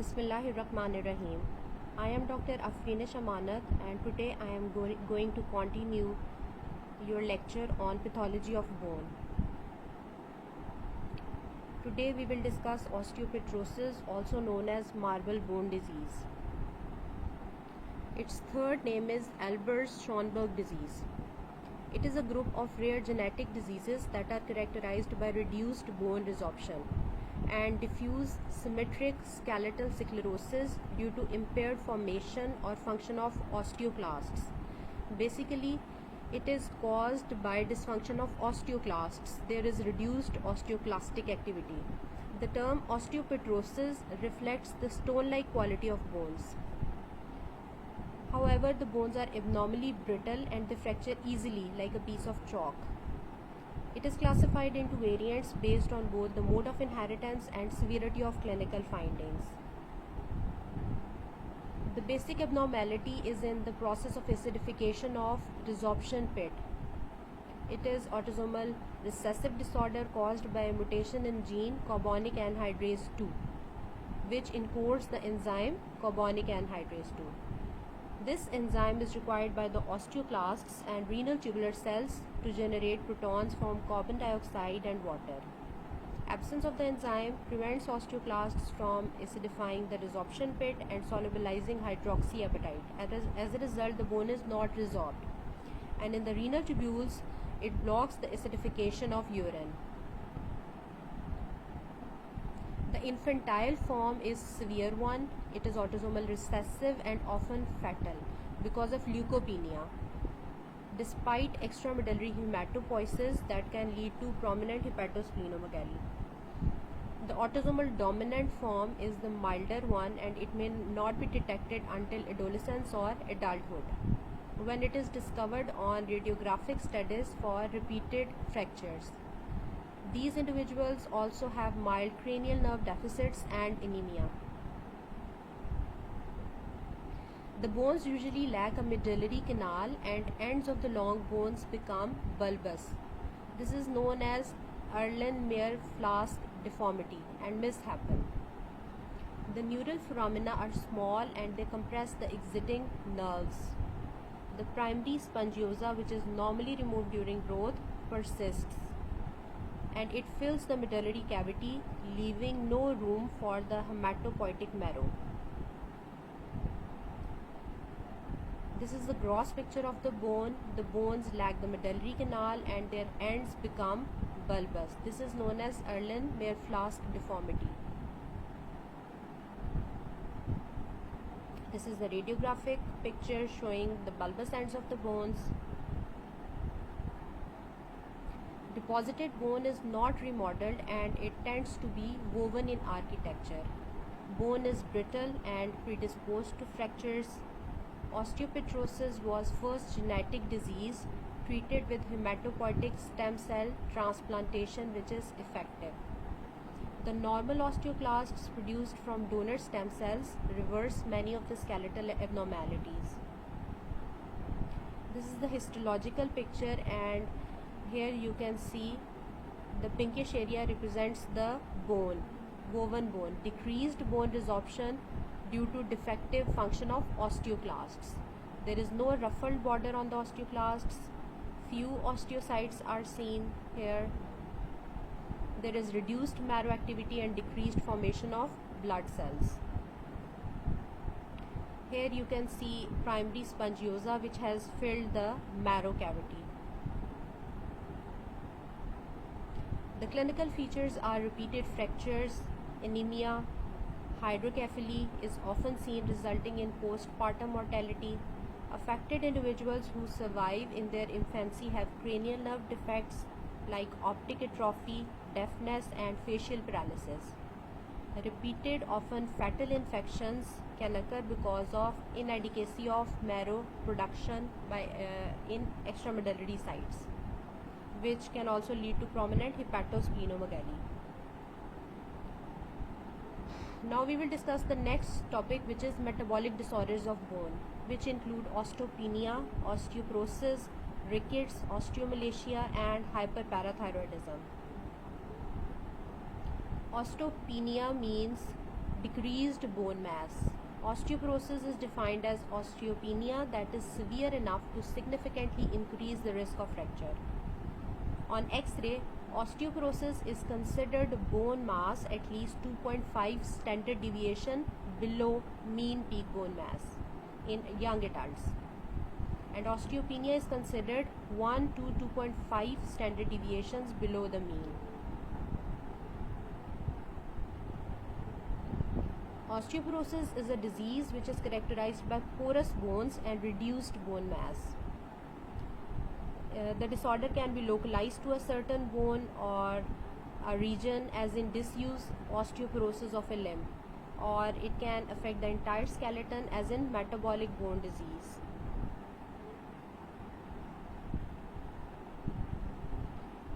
Bismillahirrahmanirrahim. I am Dr. Afrinesh Amanat and today I am going to continue your lecture on pathology of bone. Today we will discuss osteopetrosis, also known as marble bone disease. Its third name is Albers-Schonberg disease. It is a group of rare genetic diseases that are characterized by reduced bone resorption and diffuse symmetric skeletal sclerosis due to impaired formation or function of osteoclasts. Basically, it is caused by dysfunction of osteoclasts. There is reduced osteoclastic activity. The term osteopetrosis reflects the stone-like quality of bones. However, the bones are abnormally brittle and they fracture easily like a piece of chalk. It is classified into variants based on both the mode of inheritance and severity of clinical findings. The basic abnormality is in the process of acidification of resorption pit. It is autosomal recessive disorder caused by a mutation in gene carbonic anhydrase 2, which encodes the enzyme carbonic anhydrase 2. This enzyme is required by the osteoclasts and renal tubular cells to generate protons from carbon dioxide and water. Absence of the enzyme prevents osteoclasts from acidifying the resorption pit and solubilizing hydroxyapatite. As a result, the bone is not resorbed. And in the renal tubules, it blocks the acidification of urine. The infantile form is severe one. It is autosomal recessive and often fatal because of leukopenia. Despite extramedullary hematopoiesis that can lead to prominent hepatosplenomegaly. The autosomal dominant form is the milder one and it may not be detected until adolescence or adulthood, when it is discovered on radiographic studies for repeated fractures. These individuals also have mild cranial nerve deficits and anemia. The bones usually lack a medullary canal and ends of the long bones become bulbous. This is known as Erlen-Meyer-Flask deformity and mishappen. The neural foramina are small and they compress the exiting nerves. The primary spongiosa, which is normally removed during growth, persists and it fills the medullary cavity, leaving no room for the hematopoietic marrow. This is the gross picture of the bone. The bones lack the medullary canal and their ends become bulbous. This is known as Erlen-Meyer-Flask deformity. This is the radiographic picture showing the bulbous ends of the bones. Deposited bone is not remodeled and it tends to be woven in architecture. Bone is brittle and predisposed to fractures. Osteopetrosis was first genetic disease treated with hematopoietic stem cell transplantation, which is effective. The normal osteoclasts produced from donor stem cells reverse many of the skeletal abnormalities. This is the histological picture and here you can see the pinkish area represents the bone, woven bone, decreased bone resorption due to defective function of osteoclasts. There is no ruffled border on the osteoclasts. Few osteocytes are seen here. There is reduced marrow activity and decreased formation of blood cells. Here you can see primary spongiosa which has filled the marrow cavity. The clinical features are repeated fractures, anemia, hydrocephaly is often seen resulting in postpartum mortality. Affected individuals who survive in their infancy have cranial nerve defects like optic atrophy, deafness and facial paralysis. Repeated, often fatal infections can occur because of inadequacy of marrow production in extramedullary sites, which can also lead to prominent hepatosplenomegaly. Now we will discuss the next topic, which is metabolic disorders of bone, which include osteopenia, osteoporosis, rickets, osteomalacia and hyperparathyroidism. Osteopenia means Decreased bone mass. Osteoporosis is defined as osteopenia that is severe enough to significantly increase the risk of fracture. On X-ray, osteoporosis is considered bone mass at least 2.5 standard deviation below mean peak bone mass in young adults. And osteopenia is considered 1 to 2.5 standard deviations below the mean. Osteoporosis is a disease which is characterized by porous bones and reduced bone mass. The disorder can be localized to a certain bone or a region, as in disuse osteoporosis of a limb, or it can affect the entire skeleton, as in metabolic bone disease.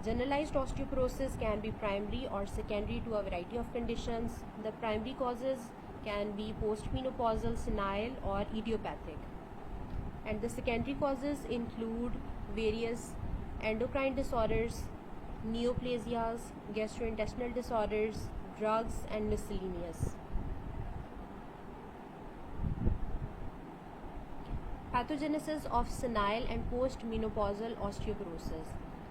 Generalized osteoporosis can be primary or secondary to a variety of conditions. The primary causes can be postmenopausal, senile, or idiopathic. And the secondary causes include various endocrine disorders, neoplasias, gastrointestinal disorders, drugs, and miscellaneous. Pathogenesis of senile and postmenopausal osteoporosis.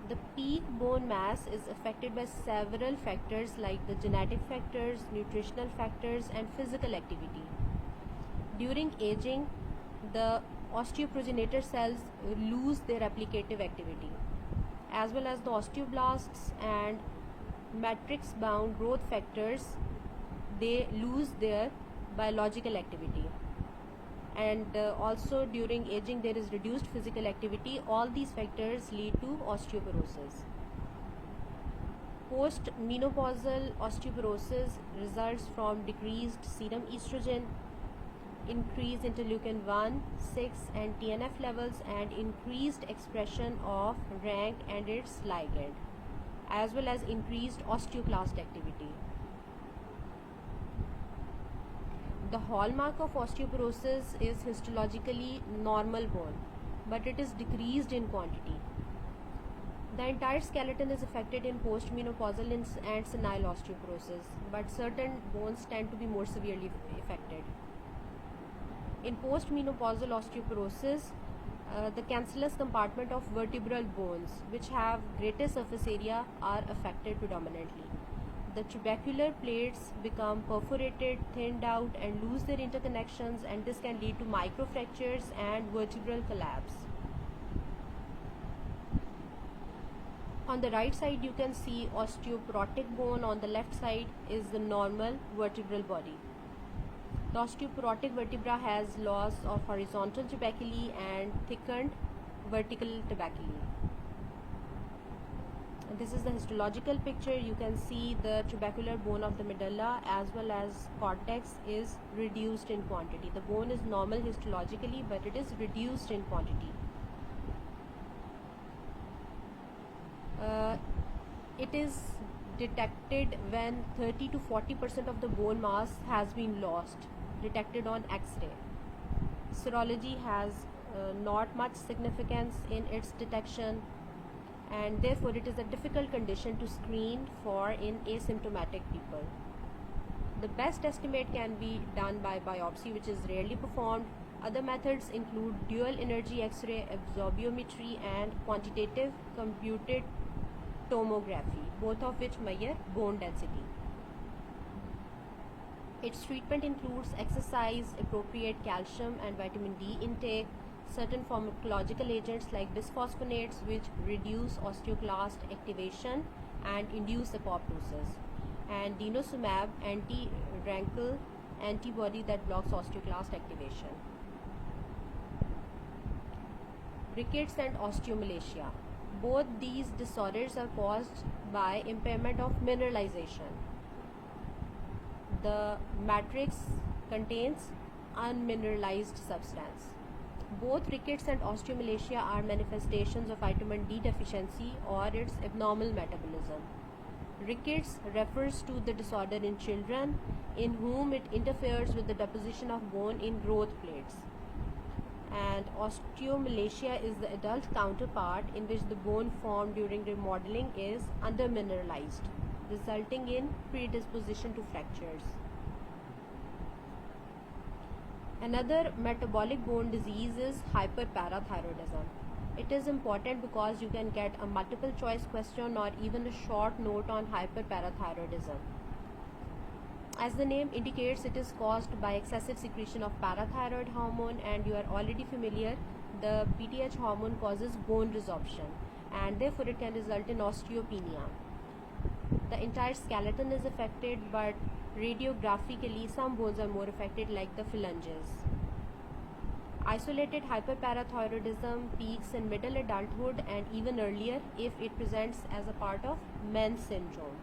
The peak bone mass is affected by several factors like the genetic factors, nutritional factors, and physical activity. During aging, the osteoprogenitor cells lose their replicative activity, as well as the osteoblasts and matrix-bound growth factors, they lose their biological activity. And also during aging there is reduced physical activity. All these factors lead to osteoporosis. Postmenopausal osteoporosis results from decreased serum estrogen, increased interleukin 1, 6 and TNF levels, and increased expression of RANK and its ligand, as well as increased osteoclast activity. The hallmark of osteoporosis is histologically normal bone, but it is decreased in quantity. The entire skeleton is affected in postmenopausal and senile osteoporosis, but certain bones tend to be more severely affected. In postmenopausal osteoporosis, the cancellous compartment of vertebral bones, which have greater surface area, are affected predominantly. The trabecular plates become perforated, thinned out, and lose their interconnections, and this can lead to microfractures and vertebral collapse. On the right side, you can see osteoporotic bone. On the left side is the normal vertebral body. The osteoporotic vertebra has loss of horizontal trabeculae and thickened vertical trabeculae. This is the histological picture. You can see the trabecular bone of the medulla as well as cortex is reduced in quantity. The bone is normal histologically, but it is reduced in quantity. It is detected when 30 to 40% of the bone mass has been lost, detected on X-ray. Serology has not much significance in its detection, and therefore it is a difficult condition to screen for in asymptomatic people. The best estimate can be done by biopsy, which is rarely performed. Other methods include dual energy X-ray, absorptiometry, and quantitative computed tomography, both of which measure bone density. Its treatment includes exercise, appropriate calcium and vitamin D intake, certain pharmacological agents like bisphosphonates which reduce osteoclast activation and induce apoptosis, and denosumab, anti-rankle antibody that blocks osteoclast activation. Rickets and osteomalacia. Both these disorders are caused by impairment of mineralization. The matrix contains unmineralized substance. Both rickets and osteomalacia are manifestations of vitamin D deficiency or its abnormal metabolism. Rickets refers to the disorder in children in whom it interferes with the deposition of bone in growth plates. And osteomalacia is the adult counterpart in which the bone formed during remodeling is undermineralized, resulting in predisposition to fractures. Another metabolic bone disease is hyperparathyroidism. It is important because you can get a multiple choice question or even a short note on hyperparathyroidism. As the name indicates, it is caused by excessive secretion of parathyroid hormone, and you are already familiar, the PTH hormone causes bone resorption and therefore it can result in osteopenia. The entire skeleton is affected, but radiographically some bones are more affected, like the phalanges. Isolated hyperparathyroidism peaks in middle adulthood and even earlier if it presents as a part of Men's syndrome.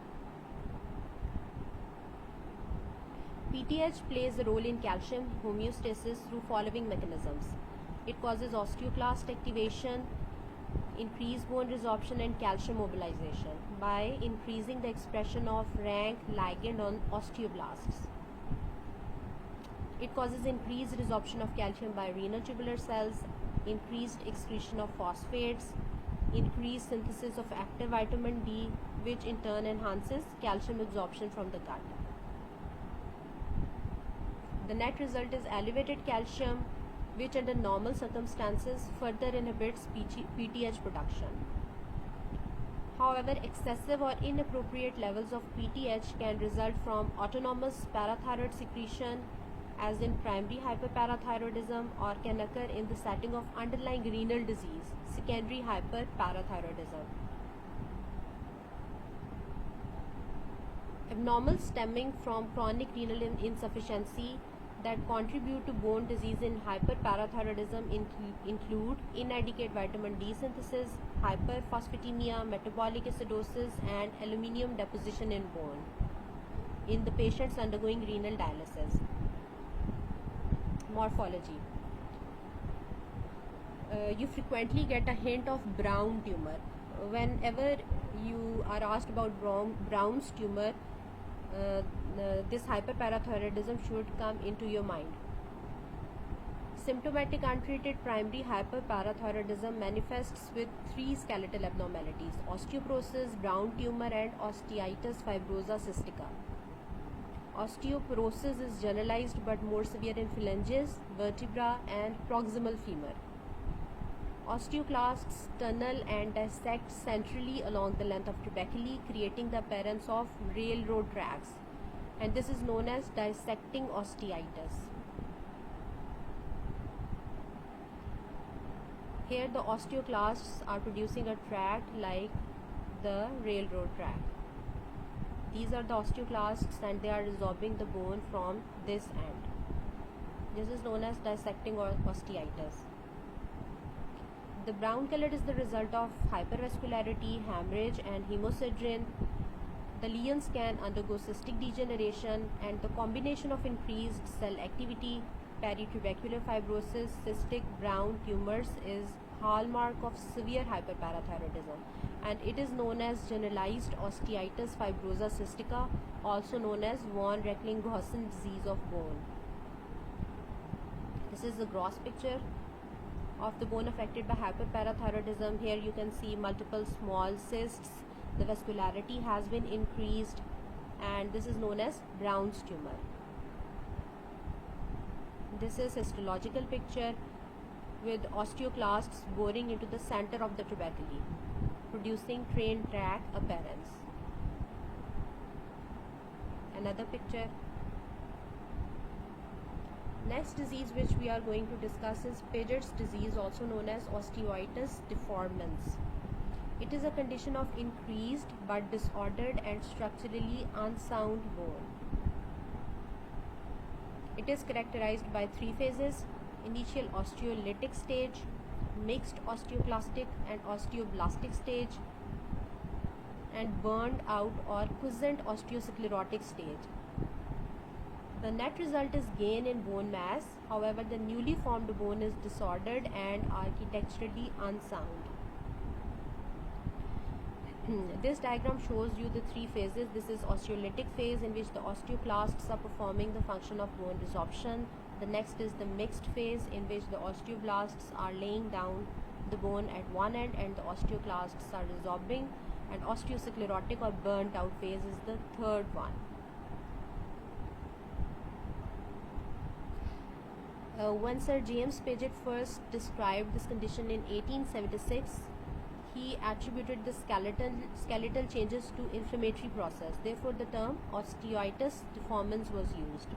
PTH plays a role in calcium homeostasis through following mechanisms. It causes osteoclast activation, increased bone resorption and calcium mobilization by increasing the expression of rank ligand on osteoblasts. It causes increased resorption of calcium by renal tubular cells, increased excretion of phosphates, increased synthesis of active vitamin D, which in turn enhances calcium absorption from the gut. The net result is elevated calcium, which under normal circumstances further inhibits PTH production. However, excessive or inappropriate levels of PTH can result from autonomous parathyroid secretion, as in primary hyperparathyroidism, or can occur in the setting of underlying renal disease, secondary hyperparathyroidism. Abnormals stemming from chronic renal insufficiency that contribute to bone disease in hyperparathyroidism include inadequate vitamin D synthesis, hyperphosphatemia, metabolic acidosis, and aluminium deposition in bone in the patients undergoing renal dialysis. Morphology. You frequently get a hint of Brown tumor. Whenever you are asked about Brown's tumor, this hyperparathyroidism should come into your mind. Symptomatic untreated primary hyperparathyroidism manifests with three skeletal abnormalities: osteoporosis, Brown tumor, and osteitis fibrosa cystica. Osteoporosis is generalized but more severe in phalanges, vertebra, and proximal femur. Osteoclasts tunnel and dissect centrally along the length of trabeculae, creating the appearance of railroad tracks, and this is known as dissecting osteitis. Here the osteoclasts are producing a tract like the railroad track. These are the osteoclasts and they are resorbing the bone from this end. This is known as dissecting osteitis. The brown color is the result of hypervascularity, hemorrhage, and hemosiderin. The lesions can undergo cystic degeneration, and the combination of increased cell activity, peritubercular fibrosis, cystic brown tumors is hallmark of severe hyperparathyroidism, and it is known as generalized osteitis fibrosa cystica, also known as von Reckling-Ghosn disease of bone. This is the gross picture of the bone affected by hyperparathyroidism. Here you can see multiple small cysts. The vascularity has been increased, and this is known as Brown's tumor. This is histological picture with osteoclasts boring into the center of the trabeculae, producing train track appearance. Another picture. Next disease which we are going to discuss is Paget's disease, also known as osteoitis deformans. It is a condition of increased but disordered and structurally unsound bone. It is characterized by three phases: initial osteolytic stage, mixed osteoclastic and osteoblastic stage, and burned out or quiescent osteosclerotic stage. The net result is gain in bone mass. However, the newly formed bone is disordered and architecturally unsound. This diagram shows you the three phases. This is osteolytic phase, in which the osteoclasts are performing the function of bone resorption. The next is the mixed phase, in which the osteoblasts are laying down the bone at one end and the osteoclasts are resorbing, and osteosclerotic or burnt out phase is the third one. When Sir James Paget first described this condition in 1876, he attributed the skeletal changes to inflammatory process. Therefore, the term osteoitis deformans was used.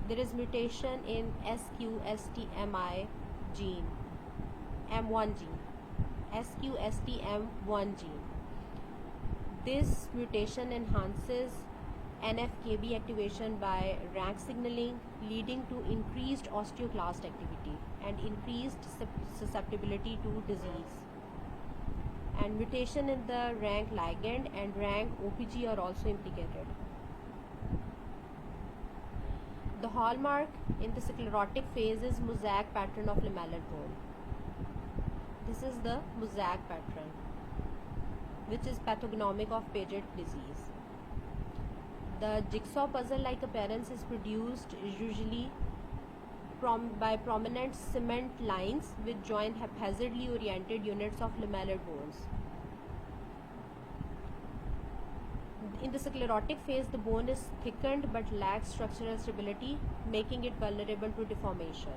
There is mutation in SQSTMI gene, M1 gene, SQSTM1 gene. This mutation enhances NF-κB activation by rank signaling, leading to increased osteoclast activity and increased susceptibility to disease. And mutation in the rank ligand and rank OPG are also implicated. The hallmark in the sclerotic phase is mosaic pattern of lamellar bone. This is the mosaic pattern, which is pathognomic of Paget disease. The jigsaw puzzle-like appearance is produced usually by prominent cement lines which join haphazardly oriented units of lamellar bones. In the sclerotic phase, the bone is thickened but lacks structural stability, making it vulnerable to deformation.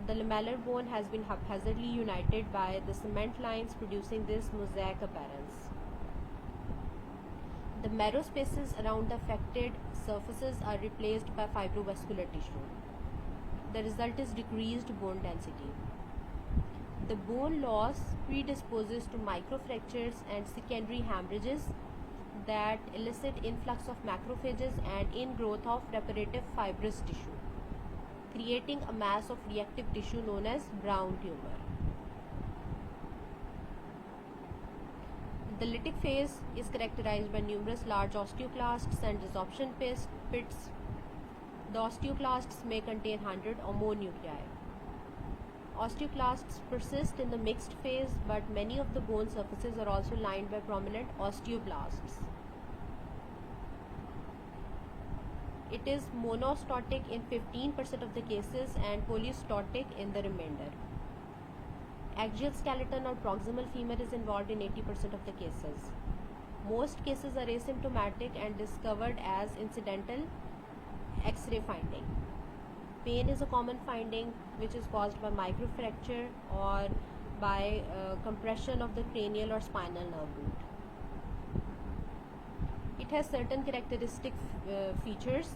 The lamellar bone has been haphazardly united by the cement lines, producing this mosaic appearance. The marrow spaces around the affected surfaces are replaced by fibrovascular tissue. The result is decreased bone density. The bone loss predisposes to microfractures and secondary hemorrhages that elicit influx of macrophages and ingrowth of reparative fibrous tissue, creating a mass of reactive tissue known as brown tumor. The lytic phase is characterized by numerous large osteoclasts and resorption pits. The osteoclasts may contain 100 or more nuclei. Osteoclasts persist in the mixed phase, but many of the bone surfaces are also lined by prominent osteoblasts. It is monostotic in 15% of the cases and polyostotic in the remainder. Axial skeleton or proximal femur is involved in 80% of the cases. Most cases are asymptomatic and discovered as incidental X-ray finding. Pain is a common finding which is caused by microfracture or by compression of the cranial or spinal nerve root. It has certain characteristic features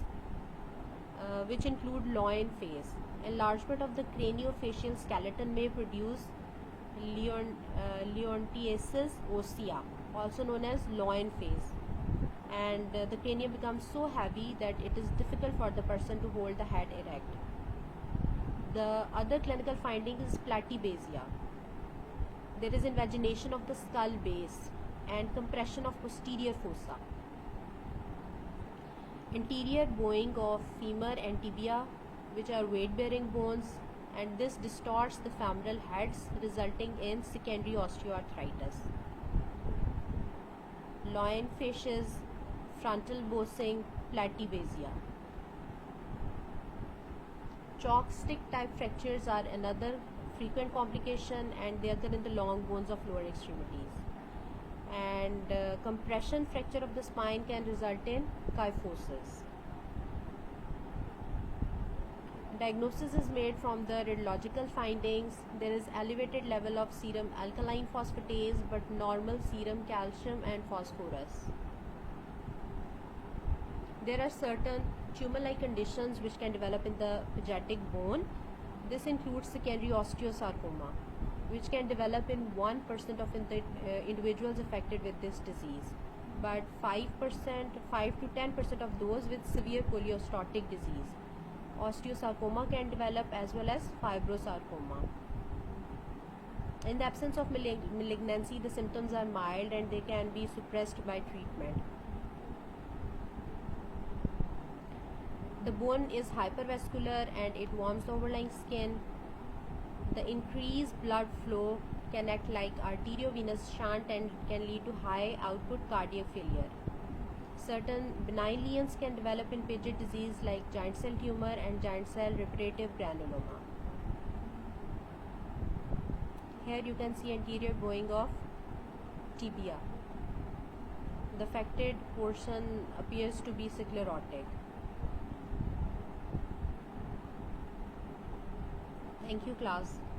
which include loin phase. Enlargement of the craniofacial skeleton may produce leontiasis ossia, also known as loin phase, and the cranium becomes so heavy that it is difficult for the person to hold the head erect. The other clinical finding is platybasia. There is invagination of the skull base and compression of posterior fossa. Anterior bowing of femur and tibia, which are weight-bearing bones, and this distorts the femoral heads, resulting in secondary osteoarthritis. Loin fascias, frontal bossing, platybasia. Chalk stick type fractures are another frequent complication, and they occur in the long bones of lower extremities. And compression fracture of the spine can result in kyphosis. Diagnosis is made from the radiological findings. There is elevated level of serum alkaline phosphatase but normal serum calcium and phosphorus. There are certain tumor-like conditions which can develop in the Pagetic bone. This includes secondary osteosarcoma, which can develop in 1% of individuals affected with this disease, but 5 to 10% of those with severe polyostotic disease. Osteosarcoma can develop as well as fibrosarcoma. In the absence of malignancy, the symptoms are mild and they can be suppressed by treatment. The bone is hypervascular and it warms the overlying skin. The increased blood flow can act like arteriovenous shunt and can lead to high output cardiac failure. Certain benign lesions can develop in Paget disease like giant cell tumor and giant cell reparative granuloma. Here you can see anterior bowing of tibia. The affected portion appears to be sclerotic. Thank you, class.